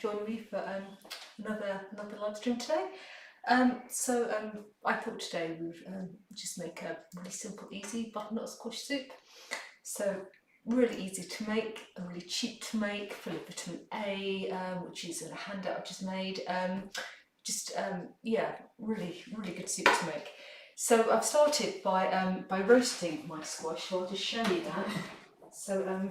Join me for another live stream today. I thought today we would just make a really simple, easy butternut squash soup. So really easy to make, and really cheap to make, full of vitamin A, which is in a handout I just made. Yeah, really good soup to make. So I've started by roasting my squash. So I'll just show you that. So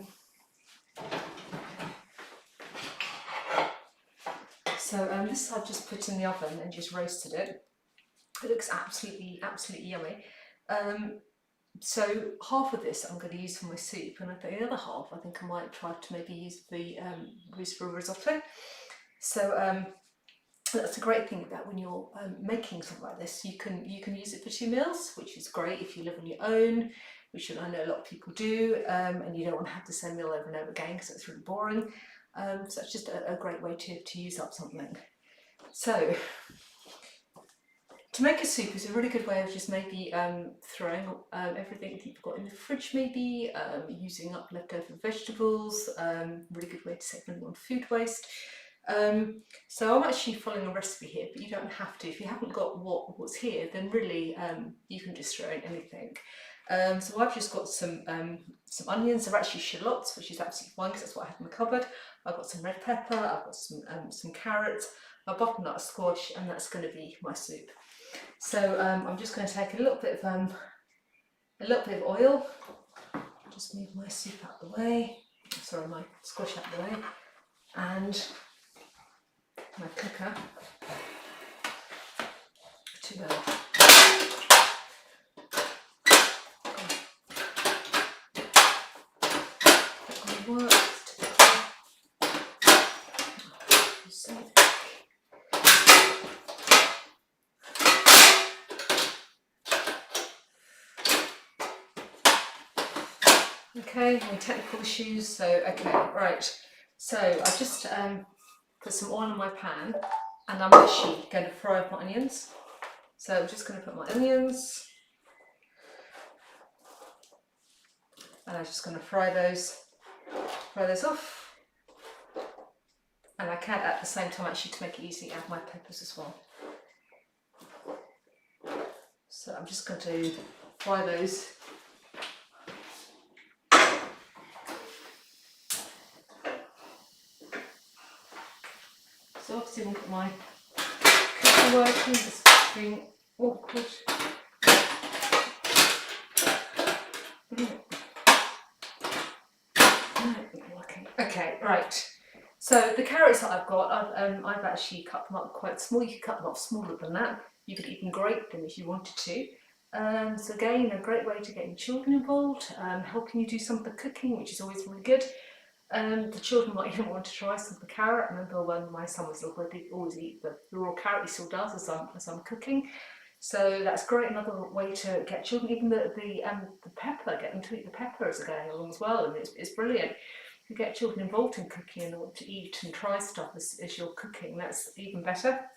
this I've just put in the oven and just roasted it. It looks absolutely yummy. So half of this I'm going to use for my soup, and I think the other half I think I might try to maybe use for risotto. So that's a great thing about when you're making something like this. You can use it for 2 meals, which is great if you live on your own, which I know a lot of people do, and you don't want to have the same meal over and over again because it's really boring. So it's just a great way to use up something. So to make a soup is a really good way of just maybe throwing everything that you've got in the fridge, maybe using up leftover vegetables. Really good way to save money on food waste. So I'm actually following a recipe here, but you don't have to. If you haven't got what's here, then really you can just throw in anything. So I've just got some onions. They're actually shallots, which is absolutely fine because that's what I have in the cupboard. I've got some red pepper. I've got some carrots, a butternut squash, and that's going to be my soup. So I'm just going to take a little bit of oil. Just move my soup out of the way. Sorry, my squash out of the way, and my cooker to Okay, any technical issues? So okay, right. So I've just put some oil in my pan, and I'm actually going to fry up my onions. So I'm just going to put my onions, and I'm just going to fry those off. And I can at the same time, actually, to make it easy, add my peppers as well. So I'm just going to fry those. So obviously I've got my cooker working, it's being awkward. Okay, right. So the carrots that I've got, I've actually cut them up quite small. You could cut them up smaller than that. You could even grate them if you wanted to. So again, a great way to get your children involved, helping you do some of the cooking, which is always really good. The children might even want to try some of the carrot. I remember when my son was little, they always eat the raw carrot. He still does as I'm cooking. So that's great. Another way to get children, even the pepper, get them to eat the pepper as they're going along as well, and it's brilliant. If you get children involved in cooking and want to eat and try stuff as you're cooking, that's even better.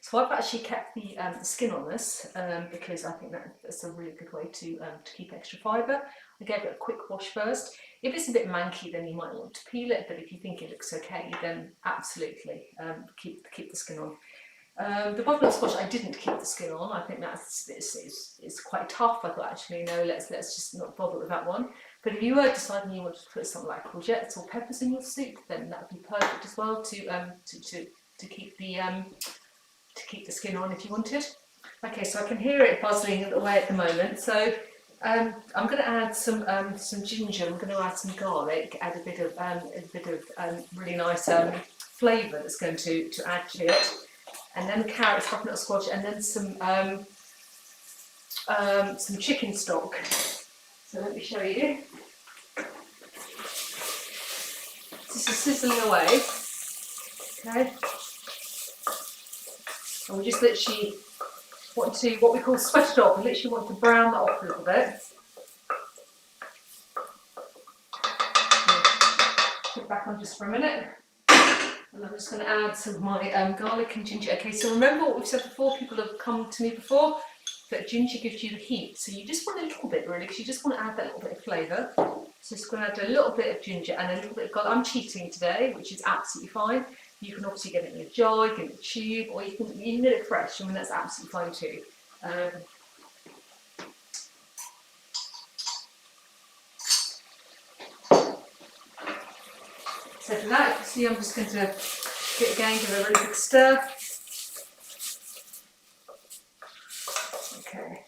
So I've actually kept the skin on this because I think that's a really good way to keep extra fibre. I gave it a quick wash first. If it's a bit manky, then you might want to peel it, but if you think it looks okay, then absolutely keep the skin on. The butternut squash, I didn't keep the skin on. I think it's quite tough. I thought, actually, no, let's just not bother with that one. But if you were deciding you wanted to put something like courgettes or peppers in your soup, then that would be perfect as well to keep the skin on if you wanted. Okay, so I can hear it buzzing away at the moment. So I'm going to add some ginger. I'm going to add some garlic. Add a bit of really nice flavour that's going to add to it. And then carrots, butternut squash, and then some chicken stock. So let me show you. This is sizzling away. Okay. And we just literally want to, what we call sweat it off. We literally want to brown that off a little bit. Put it back on just for a minute. And I'm just going to add some of my garlic and ginger. Okay, so remember what we've said before, people have come to me before, but ginger gives you the heat, so you just want a little bit really, because you just want to add that little bit of flavour. So just going to add a little bit of ginger and a little bit of garlic. I'm cheating today, which is absolutely fine. You can obviously get it in a jar, you can get it in a tube, or you can get it fresh. I mean, that's absolutely fine too. So for that, you see, I'm just going to give it a really big stir. Okay.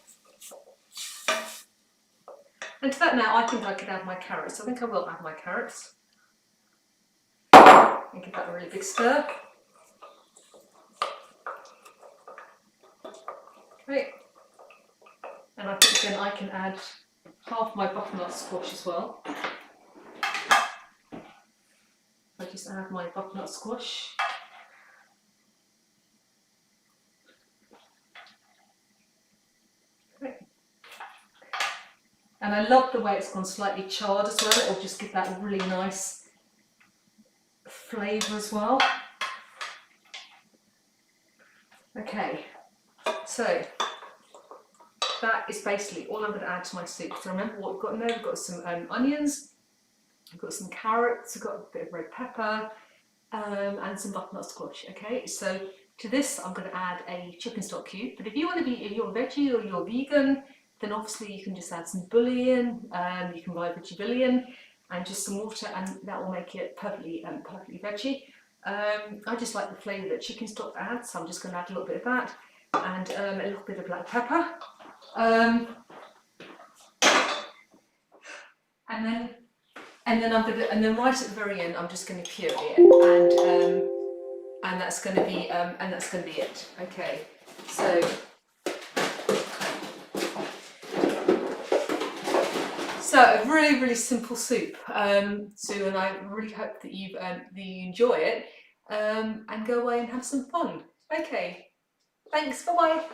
And to that now, I think I could add my carrots. I think I will add my carrots. And give that a really big stir. Okay. And I think then I can add half my butternut squash as well. I just add my butternut squash. Okay. And I love the way it's gone slightly charred as well. It'll just give that really nice flavour as well. Okay, so that is basically all I'm going to add to my soup. So remember what we've got in there. We've got some onions, we've got some carrots, we've got a bit of red pepper, and some butternut squash. Okay, so to this I'm going to add a chicken stock cube. But if you want to be, if you're veggie or you're vegan, then obviously you can just add some bouillon. You can buy veggie bouillon and just some water, and that will make it perfectly veggie. I just like the flavour that chicken stock adds, so I'm just going to add a little bit of that and a little bit of black pepper. And then right at the very end, I'm just going to puree it, and that's going to be it. Okay, so a really simple soup. Sue, and I really hope that you enjoy it, and go away and have some fun. Okay, thanks. Bye bye.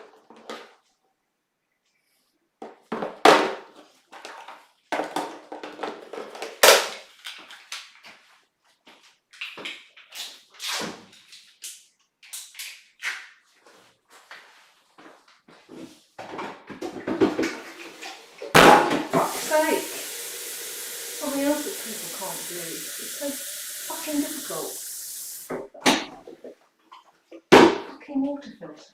Something else that people can't do. It's so fucking difficult. Fucking water filter.